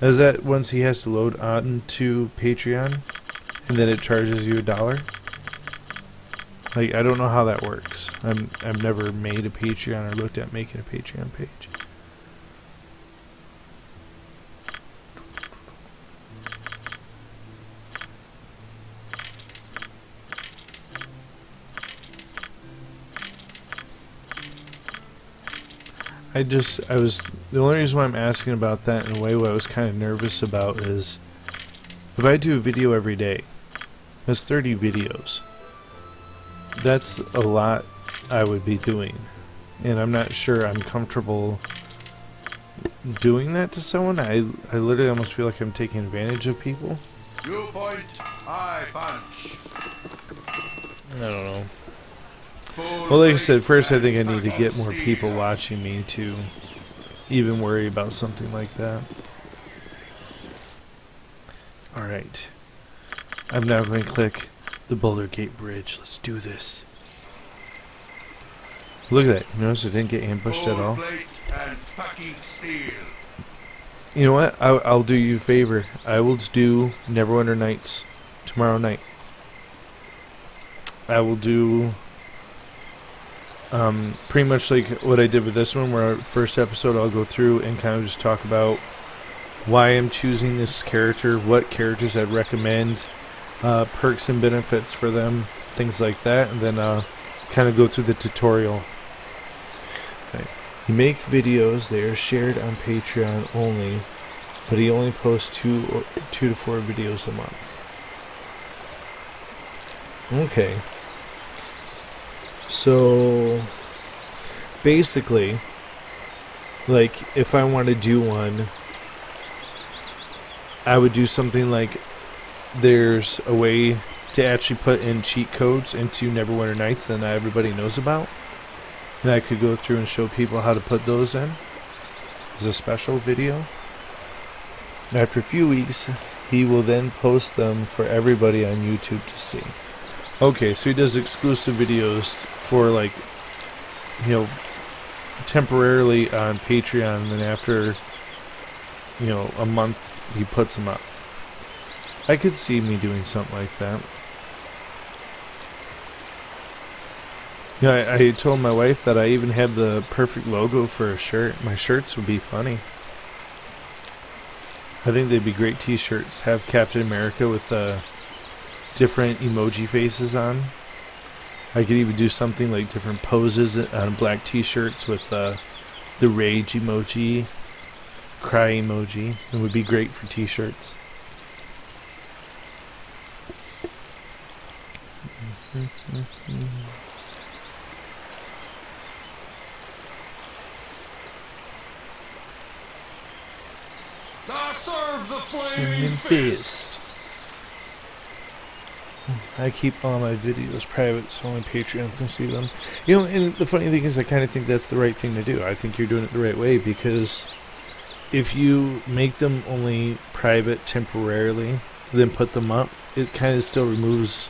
Is that once he has to load onto Patreon, and then it charges you $1? Like, I don't know how that works. I've never made a Patreon or looked at making a Patreon page. The only reason why I'm asking about that in a way what I was kind of nervous about is if I do a video every day, that's 30 videos. That's a lot I would be doing. And I'm not sure I'm comfortable doing that to someone. I literally almost feel like I'm taking advantage of people. You point, I punch. I don't know. Well, like I said, first I think I need to get more people watching me to even worry about something like that. Alright. I'm now going to click the Boulder Gate Bridge. Let's do this. Look at that. Notice I didn't get ambushed at all. You know what? I'll do you a favor. I will do Neverwinter Nights tomorrow night. I will do pretty much like what I did with this one, where first episode I'll go through and kind of just talk about why I'm choosing this character, what characters I'd recommend, perks and benefits for them, things like that, and then kind of go through the tutorial. Okay. You make videos, they are shared on Patreon only, but he only posts 2 to 4 videos a month. Okay. So basically, like, if I want to do one, I would do something like there's a way to actually put in cheat codes into Neverwinter Nights that not everybody knows about, and I could go through and show people how to put those in as a special video. After a few weeks, he will then post them for everybody on YouTube to see. Okay, so he does exclusive videos for, like, you know, temporarily on Patreon, and then after, you know, a month he puts them up. I could see me doing something like that. Yeah, I told my wife that I even had the perfect logo for a shirt. My shirts would be funny. I think they'd be great t-shirts. Have Captain America with different emoji faces on. I could even do something like different poses on black t-shirts with the rage emoji, cry emoji. It would be great for t-shirts. Now serve the flaming fist. I keep all my videos private so only Patreons can see them. You know, and the funny thing is I kind of think that's the right thing to do. I think you're doing it the right way, because if you make them only private temporarily, then put them up, it kind of still removes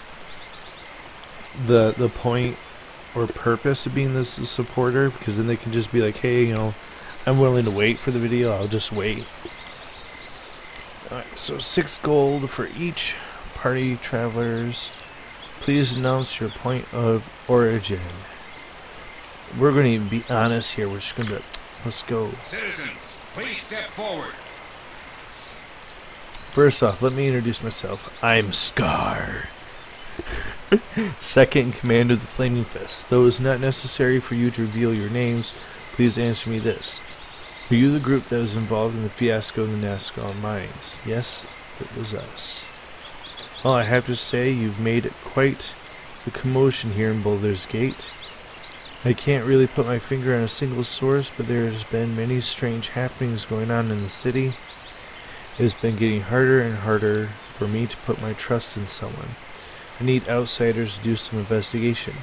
the point or purpose of being this supporter, because then they can just be like, hey, you know, I'm willing to wait for the video, I'll just wait. Alright, so 6 gold for each. Party travelers, please announce your point of origin. We're going to be honest here. We're just going to, let's go. Citizens, please step forward. First off, let me introduce myself. I'm Scar, second in command of the Flaming Fist. Though it's not necessary for you to reveal your names, please answer me this. Were you the group that was involved in the fiasco in the Nazgul mines? Yes, it was us. Well, I have to say, you've made quite the commotion here in Boulder's Gate. I can't really put my finger on a single source, but there has been many strange happenings going on in the city. It has been getting harder and harder for me to put my trust in someone. I need outsiders to do some investigation.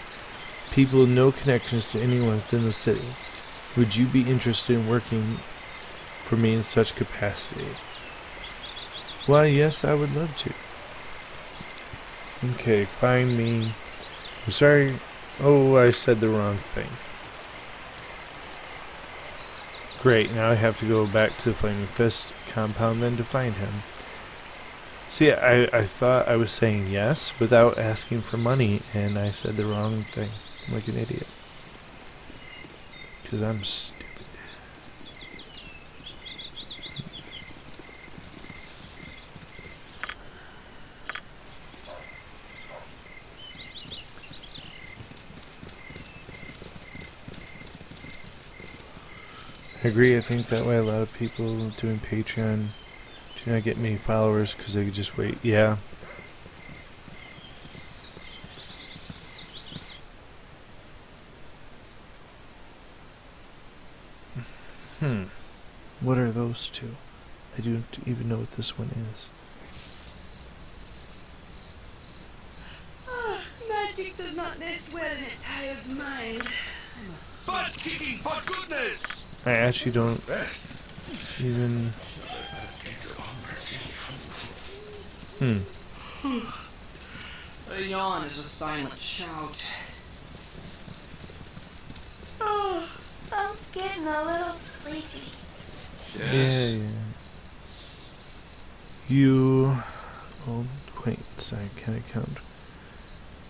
People with no connections to anyone within the city. Would you be interested in working for me in such capacity? Why, yes, I would love to. Okay, find me. I'm sorry. Oh, I said the wrong thing. Great, now I have to go back to the Flaming Fist compound then to find him. See, I thought I was saying yes without asking for money, and I said the wrong thing. I'm like an idiot. Because I'm stupid. I agree, I think that way a lot of people doing Patreon do not get many followers because they could just wait. Yeah. What are those two? I don't even know what this one is. Magic does not nest well in a tired mind. Butt kicking, for goodness! I actually don't Best. even... A yawn is a silent shout. Oh, I'm getting a little sleepy. Yeah. You... Oh, wait, sorry, can I count?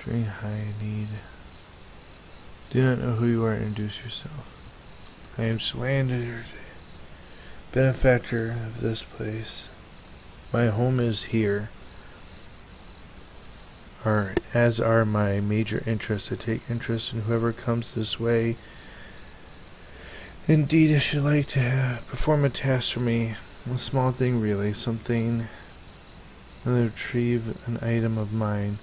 During high need... Do not know who you are, introduce yourself. I am Slandered, benefactor of this place. My home is here. As are my major interests. I take interest in whoever comes this way. Indeed, I should like to perform a task for me. A small thing, really. Something to retrieve an item of mine.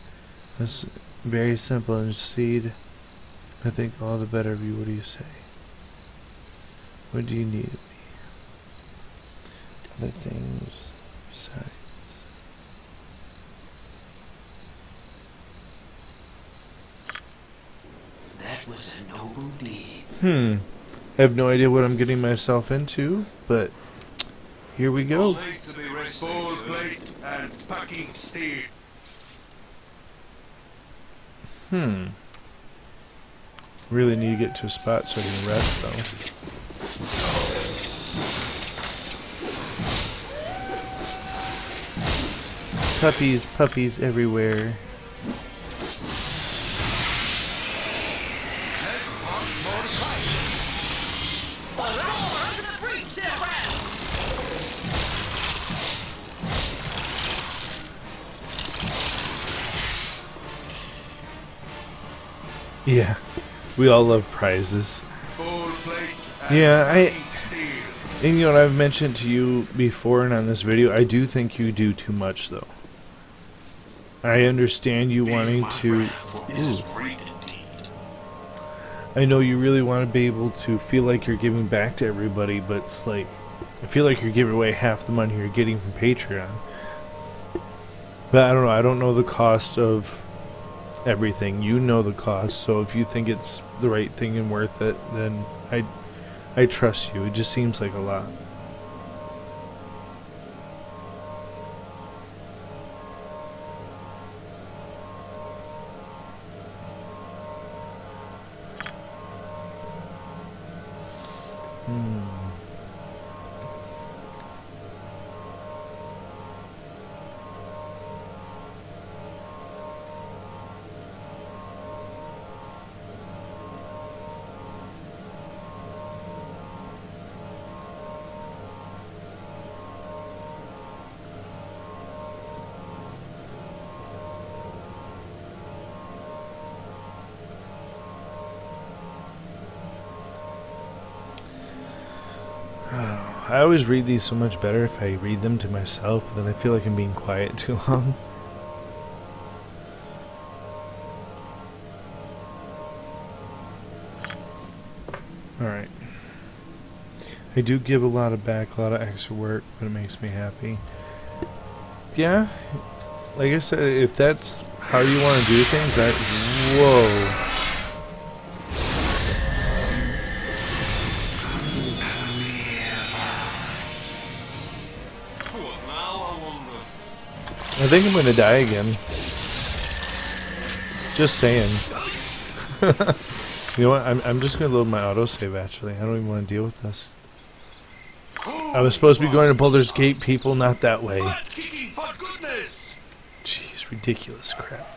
It's very simple and indeed. I think all the better of you. What do you say? What do you need of me? Other things besides. That was a noble deed. I have no idea what I'm getting myself into, but here we go. Need to be rested, Full sir. plate and packing steed. Really need to get to a spot so I can rest, though. Puppies everywhere. Yeah, we all love prizes. Full plate and Yeah, packing steed. And you know what I've mentioned to you before and on this video, I do think you do too much, though. I understand you wanting to... I know you really want to be able to feel like you're giving back to everybody, but it's like, I feel like you're giving away half the money you're getting from Patreon. But I don't know, I don't know the cost of everything. You know the cost, so if you think it's the right thing and worth it, then I trust you. It just seems like a lot. I always read these so much better if I read them to myself, but then I feel like I'm being quiet too long. Alright. I do give a lot of back, a lot of extra work, but it makes me happy. Yeah, like I said, if that's how you want to do things, whoa. What now, I wonder? I think I'm gonna die again. Just saying. You know what? I'm just gonna load my autosave. Actually, I don't even want to deal with this. I was supposed to be going to Baldur's Gate, people, not that way. Butt kicking, for goodness! Jeez, ridiculous crap.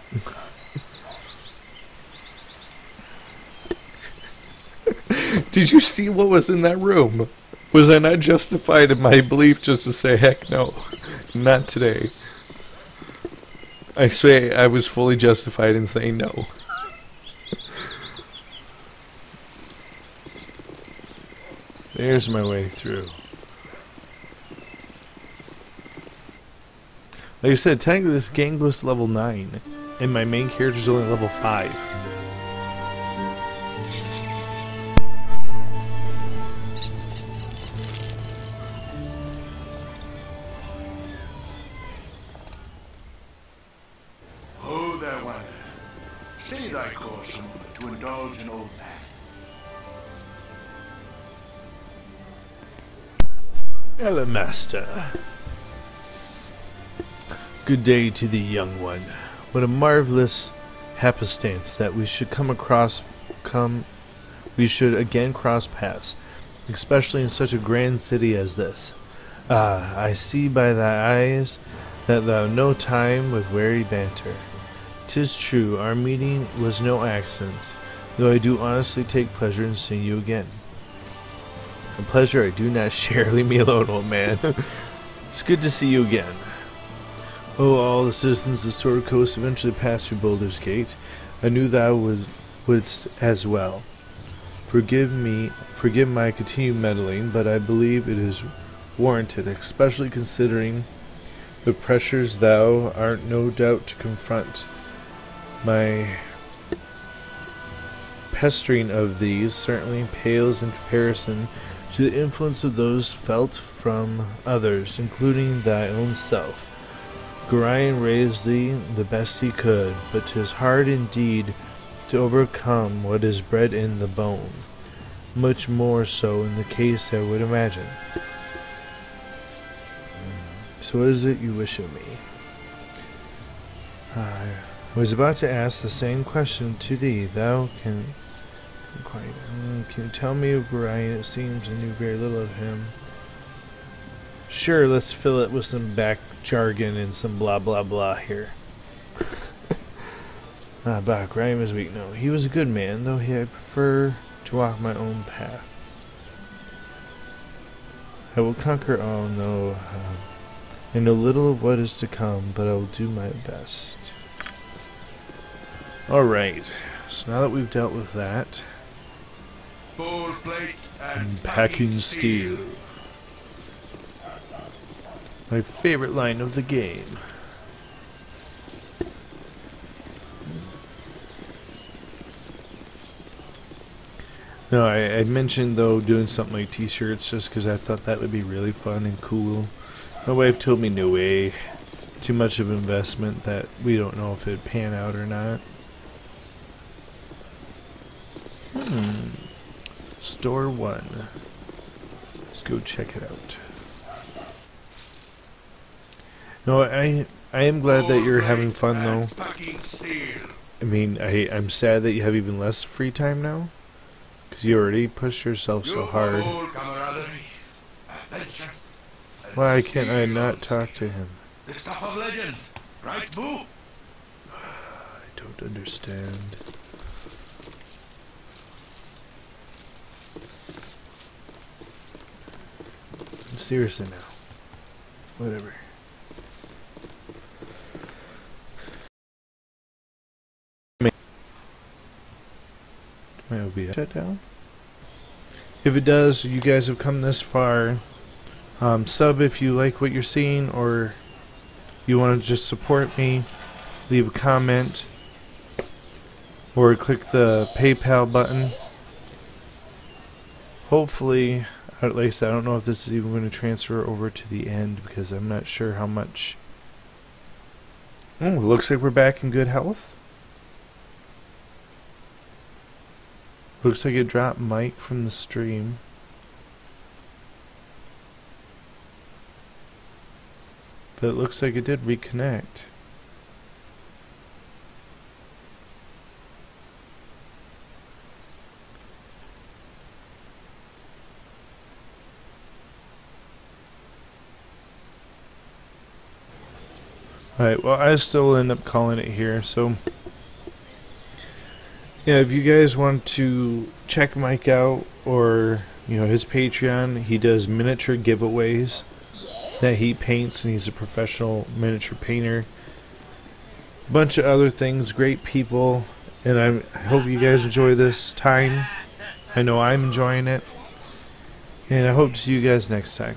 Did you see what was in that room? Was I not justified in my belief just to say, heck no, not today? I swear I was fully justified in saying no. There's my way through. Like I said, technically this game goes to level 9, and my main character's only level 5. Oh, there, Wanderer. Say thy caution to indulge an old man. Hello, Master. Good day to thee, young one. What a marvelous happenstance that we should we should again cross paths, especially in such a grand city as this. Ah, I see by thy eyes that thou no time with weary banter. 'Tis true, our meeting was no accident, though I do honestly take pleasure in seeing you again. A pleasure I do not share. Leave me alone, old man. It's good to see you again. Oh, all the citizens of Sword Coast eventually passed through Baldur's Gate. I knew thou wouldst as well. Forgive my continued meddling, but I believe it is warranted, especially considering the pressures thou art no doubt to confront. My pestering of these certainly pales in comparison to the influence of those felt from others, including thy own self. Gorion raised thee the best he could, but 'tis hard indeed to overcome what is bred in the bone. Much more so in the case, I would imagine. So what is it you wish of me? I was about to ask the same question to thee. Thou can you tell me of Gorion? It seems I knew very little of him. Sure, let's fill it with some back jargon and some blah blah blah here. Gorion was weak. No, he was a good man, though I prefer to walk my own path. I will conquer all. No, I know little of what is to come, but I will do my best. Alright, so now that we've dealt with that, Full plate and packing steel. My favorite line of the game. No, I mentioned though doing something like t-shirts just because I thought that would be really fun and cool. My wife told me no way. Too much of an investment that we don't know if it'd pan out or not. Store 1. Let's go check it out. No, I am glad that you're having fun though. I mean, I'm sad that you have even less free time now. Because you already pushed yourself so hard. Why can't I not talk to him? The stuff of legend, right, Boo? I don't understand. Seriously now. Whatever. My OBS shut down? If it does, you guys have come this far. Sub if you like what you're seeing, or you want to just support me. Leave a comment, or click the PayPal button. Hopefully, like I said, I don't know if this is even going to transfer over to the end because I'm not sure how much. Oh, it looks like we're back in good health. Looks like it dropped Mike from the stream. But it looks like it did reconnect. Alright, well, I still end up calling it here, so yeah, if you guys want to check Mike out, or his Patreon, he does miniature giveaways that he paints, and he's a professional miniature painter. Bunch of other things, great people, and I hope you guys enjoy this time. I know I'm enjoying it, and I hope to see you guys next time.